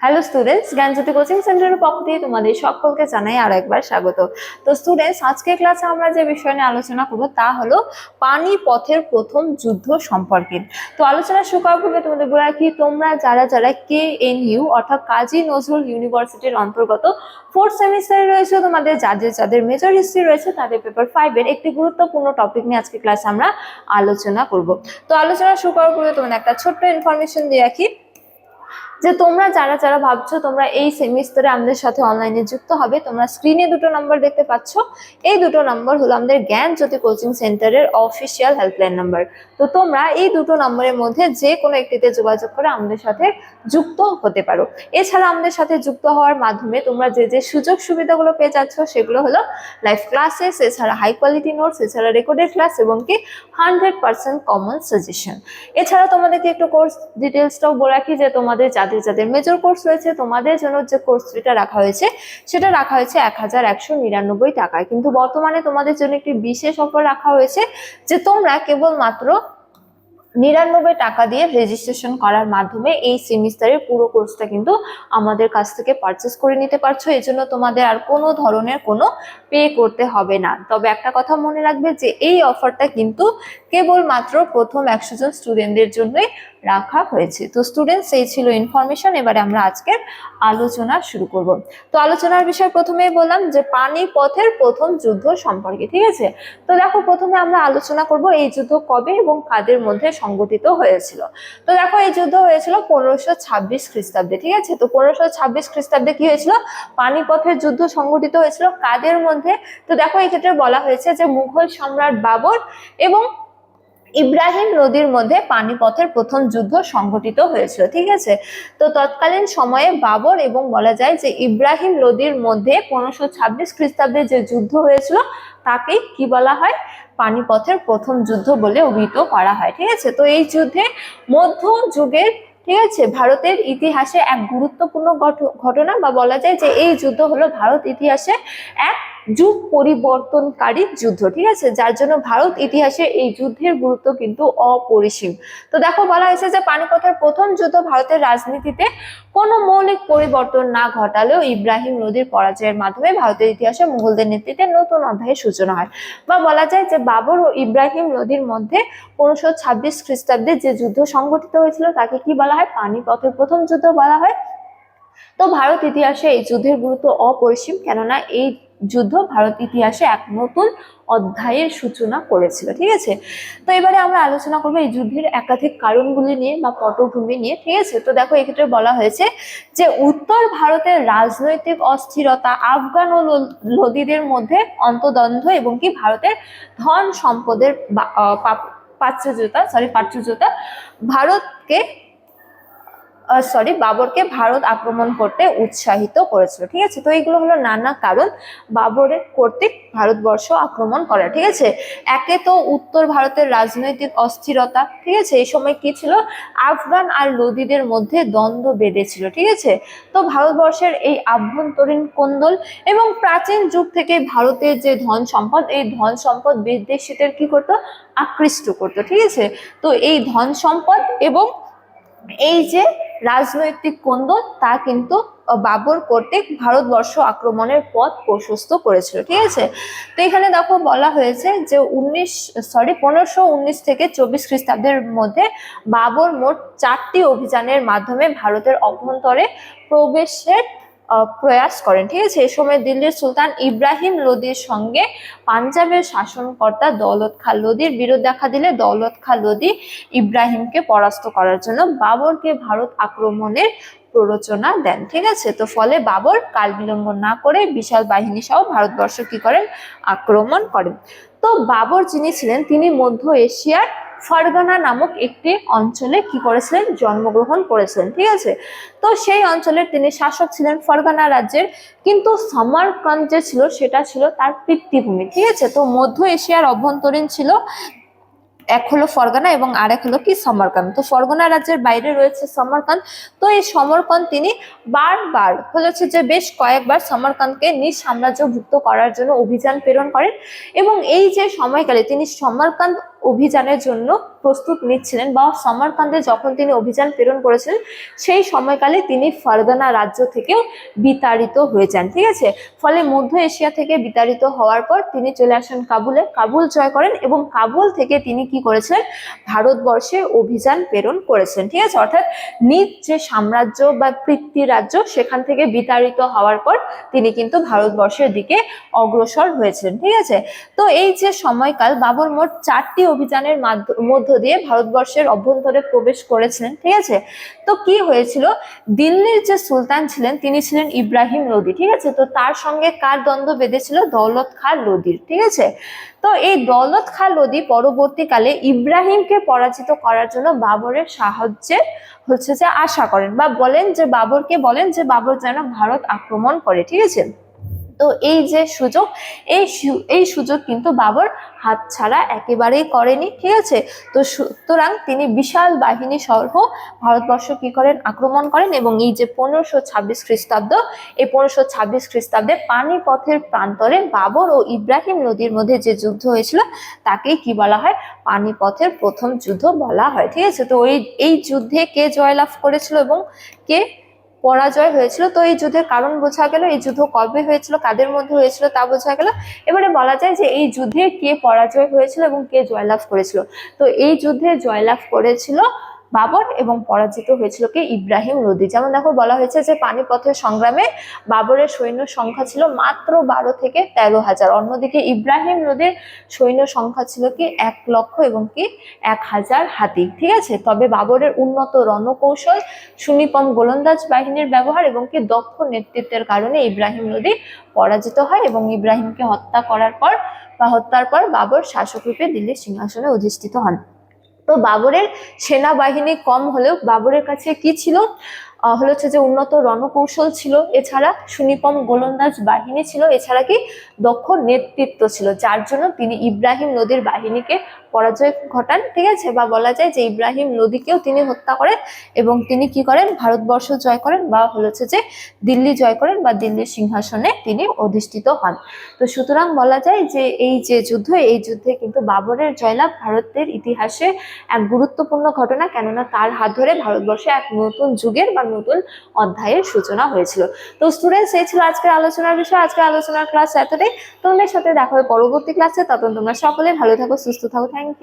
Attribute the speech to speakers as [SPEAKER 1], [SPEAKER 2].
[SPEAKER 1] Hello students, জ্ঞানজ্যোতি coaching সেন্টারের পক্ষ থেকে তোমাদের সকলকে জানাই আরো একবার স্বাগত। তো স্টুডেন্টস, আজকের ক্লাসে আমরা যে বিষয় নিয়ে আলোচনা করব তা হলো পানিপথের প্রথম যুদ্ধ সম্পর্কে। তো আলোচনা শুরু করার পূর্বে তোমাদের বলে রাখি, তোমরা যারা যারা KNU অর্থাৎ কাজী নজরুল ইউনিভার্সিটির অন্তর্গত 4th সেমিস্টারে রয়েছে, তোমাদের যাদের মেজর হিস্ট্রি রয়েছে তাদের পেপার 5 এর একটি গুরুত্বপূর্ণ টপিক নিয়ে আজকে ক্লাসে আমরা আলোচনা করব। তো আলোচনা শুরু করার পূর্বে তোমাদের একটা ছোট্ট ইনফরমেশন দিয়ে রাখি যে তোমরা যারা যারা ভাবছো তোমরা এই সেমিস্টারে আমাদের সাথে অনলাইনে যুক্ত হবে, তোমরা স্ক্রিনে দুটো নাম্বার দেখতে পাচ্ছ। এই দুটো নাম্বার হলো আমাদের জ্ঞানজ্যোতি কোচিং সেন্টারের অফিসিয়াল হেল্পলাইন নাম্বার। তো তোমরা এই দুটো নাম্বারের মধ্যে যে কোনো একটিতে যোগাযোগ করে আমাদের সাথে যুক্ত হতে পারো। এছাড়া আমাদের সাথে যুক্ত হওয়ার মাধ্যমে তোমরা যে যে সুযোগ সুবিধাগুলো পেয়ে যাচ্ছ সেগুলো হলো লাইভ ক্লাসেস, এছাড়া হাই কোয়ালিটি নোটস, এছাড়া রেকর্ডেড ক্লাস এবং কি 100% কমন সাজেশন। এছাড়া তোমাদেরকে একটু কোর্স ডিটেলসটাও বলে রাখি যে তোমাদের যাদের মেজর কোর্স রয়েছে তোমাদের জন্য যে কোর্স ফিটা রাখা হয়েছে সেটা রাখা হয়েছে 1199 টাকায়, কিন্তু বর্তমানে তোমাদের জন্য একটি বিশেষ অফার রাখা হয়েছে যে তোমরা কেবলমাত্র 99 টাকা দিয়ে রেজিস্ট্রেশন করার মাধ্যমে এই সেমিস্টারের পুরো কোর্সটা কিন্তু আমাদের কাছ থেকে পারচেস করে নিতে পারছো। এই জন্য তোমাদের আর কোনো ধরনের কোনো পে করতে হবে না। তবে একটা কথা মনে রাখবে যে এই অফারটা কিন্তু কেবলমাত্র প্রথম 100 জন স্টুডেন্টদের জন্যই রাখা হয়েছে। তো স্টুডেন্টস, এই ছিল ইনফরমেশন। এবারে আমরা আজকের আলোচনা শুরু করব। তো আলোচনার বিষয় প্রথমেই বললাম যে পানিপথের প্রথম যুদ্ধ সম্পর্কে, ঠিক আছে। তো দেখো, প্রথমে আমরা আলোচনা করব এই যুদ্ধ কবে এবং কাদের মধ্যে সংগঠিত হয়েছিল। তো দেখো, এই যুদ্ধ হয়েছিল 1526 খ্রিস্টাব্দে, ঠিক আছে। তো 1526 খ্রিস্টাব্দে কি হয়েছিল? পানিপথের যুদ্ধ সংগঠিত হয়েছিল। কাদের মধ্যে? তো দেখো, এই ক্ষেত্রে বলা হয়েছে যে মুঘল সম্রাট বাবর এবং ইব্রাহিম লোদির মধ্যে পানিপথের প্রথম যুদ্ধ সংঘটিত হয়েছিল, ঠিক আছে। তো তৎকালীন সময়ে বাবর এবং বলা যায় যে ইব্রাহিম লোদির মধ্যে 1526 খ্রিস্টাব্দে যে যুদ্ধ হয়েছিল তাকে কি বলা হয়? পানিপথের প্রথম যুদ্ধ বলে অভিহিত করা হয়, ঠিক আছে। তো এই যুদ্ধে মধ্যযুগের, ঠিক আছে, ভারতের ইতিহাসে এক গুরুত্বপূর্ণ ঘটনা, বা বলা যায় যে এই যুদ্ধ হলো ভারত ইতিহাসে এক যুগ পরিবর্তনকারী যুদ্ধ, ঠিক আছে, যার জন্য ভারত ইতিহাসে এই যুদ্ধের গুরুত্ব কিন্তু অপরিসীম। তো দেখো, বলা হয়েছে যে পানিপথের প্রথম যুদ্ধ ভারতের রাজনীতিতে কোনো মৌলিক পরিবর্তন না ঘটালেও ইব্রাহিম লোদির পরাজয়ের মাধ্যমে ভারতের ইতিহাসে মুঘলদের নেতৃত্বে নতুন অধ্যায়ের সূচনা হয়। বা বলা যায় যে বাবর ও ইব্রাহিম লোদির মধ্যে 1526 খ্রিস্টাব্দে যে যুদ্ধ সংঘটিত হয়েছিল তাকে কি বলা হয়? পানিপথের প্রথম যুদ্ধ বলা হয়। তো ভারত ইতিহাসে এই যুদ্ধের গুরুত্ব অপরিসীম, কেননা এই যুদ্ধ ভারত ইতিহাসে এক নতুন অধ্যায়ের সূচনা করেছিল, ঠিক আছে। তো এবারে আমরা আলোচনা করবো এই যুদ্ধের একাধিক কারণগুলি নিয়ে বা পটভূমি নিয়ে, ঠিক আছে। তো দেখো, এক্ষেত্রে বলা হয়েছে যে উত্তর ভারতের রাজনৈতিক অস্থিরতা, আফগান ও লোদিদের মধ্যে অন্তদ্বন্দ্ব এবং কি ভারতের ধন সম্পদের প্রাচুর্যতা বাবরকে ভারত আক্রমণ করতে উৎসাহিত করেছিল, ঠিক আছে। তো এইগুলো হলো নানা কারণ বাবরের কর্তৃক ভারতবর্ষ আক্রমণ করা, ঠিক আছে। একে তো উত্তর ভারতের রাজনৈতিক অস্থিরতা, ঠিক আছে। এই সময় কি ছিল? আফগান আর লোদিদের মধ্যে দ্বন্দ্ব বেঁধেছিল, ঠিক আছে। তো ভারতবর্ষের এই আভ্যন্তরীণ কোন্দল এবং প্রাচীন যুগ থেকে ভারতের যে ধন সম্পদ, এই ধন সম্পদ বিদেশিদের কি করতো? আকৃষ্ট করতো, ঠিক আছে। তো এই ধন সম্পদ এবং এই যে রাজনৈতিক কোন্দল তা কিন্তু বাবর কর্তৃক ভারতবর্ষ আক্রমণের পথ প্রশস্ত করেছিল, ঠিক আছে। তো এখানে দেখো, বলা হয়েছে যে 1519 থেকে 24 খ্রিস্টাব্দের মধ্যে বাবর মোট 4টি অভিযানের মাধ্যমে ভারতের অভ্যন্তরে প্রবেশের প্রয়াস করেন, ঠিক আছে। এই সময় দিল্লির সুলতান ইব্রাহিম লোদির সঙ্গে পাঞ্জাবের শাসনকর্তা দৌলত খাঁ লোদির বিরোধ দেখা দিলে দৌলত খাঁ লোদি ইব্রাহিমকে পরাস্ত করার জন্য বাবরকে ভারত আক্রমণের প্ররোচনা দেন, ঠিক আছে। তো ফলে বাবর কাল বিলম্ব না করে বিশাল বাহিনী সহ ভারতবর্ষ কি করেন? আক্রমণ করেন। তো বাবর যিনি ছিলেন তিনি মধ্য এশিয়ার ফারগানা নামক একটি অঞ্চলে কি করেছিলেন? জন্মগ্রহণ করেছিলেন, ঠিক আছে। তো সেই অঞ্চলের তিনি শাসক ছিলেন, ফারগানা রাজ্যের। কিন্তু সমরকন্দ যে ছিল সেটা ছিল তার পিতৃভূমি, ঠিক আছে। তো মধ্য এশিয়ার অভ্যন্তরীণ ছিল, এক হলো ফরগানা এবং আরেক হলো কি? সমরকন্দ। তো ফরগনা রাজ্যের বাইরে রয়েছে সমরকন্দ। তো এই সমরকন্দ তিনি বারবার হচ্ছে যে বেশ কয়েকবার সমরকন্দকে নিজ সাম্রাজ্যভুক্ত করার জন্য অভিযান প্রেরণ করেন এবং এই যে সময়কালে তিনি সমরকন্দ অভিযানের জন্য প্রস্তুত নিচ্ছিলেন বা সমরকান্দে যখন তিনি অভিযান প্রেরণ করেছিলেন সেই সময়কালে তিনি ফারগানা রাজ্য থেকেও বিতাড়িত হয়ে যান। ঠিক আছে, ফলে মধ্য এশিয়া থেকে বিতাড়িত হওয়ার পর তিনি চলে আসেন কাবুলে, কাবুল জয় করেন এবং কাবুল থেকে তিনি কি করেছিলেন, ভারতবর্ষে অভিযান প্রেরণ করেছিলেন। ঠিক আছে, অর্থাৎ নিজ যে সাম্রাজ্য বা পৃথ্বীরাজ্য সেখান থেকে বিতাড়িত হওয়ার পর তিনি কিন্তু ভারতবর্ষের দিকে অগ্রসর হয়েছিলেন। ঠিক আছে, তো এই যে সময়কাল বাবর মোট 4টি অভিযানের মধ্য দিয়ে ভারতবর্ষের অভ্যন্তরে প্রবেশ করেছিলেন। ঠিক আছে, তো কি হয়েছিল, দিল্লির যে সুলতান ছিলেন তিনি ছিলেন ইব্রাহিম লোদি। ঠিক আছে, তো তার সঙ্গে কার দ্বন্দ্ব বেঁধেছিল, দৌলত খাঁ লোদির। ঠিক আছে, তো এই দৌলত খাঁ লোদি পরবর্তীকালে ইব্রাহিমকে পরাজিত করার জন্য বাবরের সাহায্যে যে আশা করেন বা বলেন যে বাবরকে বলেন যে বাবর যেন ভারত আক্রমণ করে। ঠিক আছে, তো এই যে সুযোগ, এই সুযোগ কিন্তু বাবর হাতছাড়া একেবারেই করেনি। ঠিক আছে, তো সুতরাং তিনি বিশাল বাহিনী সহ ভারতবর্ষ কি করেন, আক্রমণ করেন এবং এই যে 1526 খ্রিস্টাব্দ, এই 1526 খ্রিস্টাব্দে পানিপথের প্রান্তরে বাবর ও ইব্রাহিম লোদির মধ্যে যে যুদ্ধ হয়েছিল তাকেই কি বলা হয়, পানিপথের প্রথম যুদ্ধ বলা হয়। ঠিক আছে, তো এই যুদ্ধে কে জয়লাভ করেছিল এবং কে পরাজয় হয়েছিল, তো এই যুদ্ধের কারণ বোঝা গেল, এই যুদ্ধ কবে হয়েছিল, কাদের মধ্যে হয়েছিল তা বোঝা গেল। এবারে বলা যায় যে এই যুদ্ধে কে পরাজয় হয়েছিল এবং কে জয়লাভ করেছিল। তো এই যুদ্ধে জয়লাভ করেছিল বাবর এবং পরাজিত হয়েছিল কে, ইব্রাহিম লোদি। যেমন দেখো বলা হয়েছে যে পানিপথের সংগ্রামে বাবরের সৈন্য সংখ্যা ছিল মাত্র 12 থেকে 13,000, অন্যদিকে ইব্রাহিম লোদির সৈন্য সংখ্যা ছিল কি 1 লক্ষ এবং কি 1,000 হাতি। ঠিক আছে, তবে বাবরের উন্নত রণকৌশল, সুনিপুণ গোলন্দাজ বাহিনীর ব্যবহার এবং কি দক্ষ নেতৃত্বের কারণে ইব্রাহিম লোদি পরাজিত হয় এবং ইব্রাহিমকে হত্যার পর বাবর শাসক রূপে দিল্লির সিংহাসনে অধিষ্ঠিত হন। তো বাবরের সেনাবাহিনী কম হলেও বাবরের কাছে কি ছিল, হচ্ছে যে উন্নত রণকৌশল ছিল, এছাড়া সুনিপুণ গোলন্দাজ বাহিনী ছিল, এছাড়া কি দক্ষ নেতৃত্ব ছিল, যার জন্য তিনি ইব্রাহিম লোদির বাহিনীকে পরাজয় ঘটান। ঠিক আছে, বা বলা যায় যে ইব্রাহিম লোদিকেও তিনি হত্যা করেন এবং তিনি কি করেন, ভারতবর্ষ জয় করেন বা হচ্ছে যে দিল্লি জয় করেন বা দিল্লির সিংহাসনে তিনি অধিষ্ঠিত হন। তো সুতরাং বলা যায় যে এই যে যুদ্ধ, এই যুদ্ধে কিন্তু বাবরের জয়লাভ ভারতের ইতিহাসে এক গুরুত্বপূর্ণ ঘটনা, কেননা তার হাত ধরে ভারতবর্ষে এক নতুন যুগের বা নতুন অধ্যায়ের সূচনা হয়েছিল। তো স্টুডেন্টস, এই ছিল আজকের আলোচনার বিষয়, আজকের আলোচনার ক্লাস এতটাই। তোমাদের সাথে দেখা হবে পরবর্তী ক্লাসে, তখন তোমরা সকলে ভালো থাকো, সুস্থ থাকো।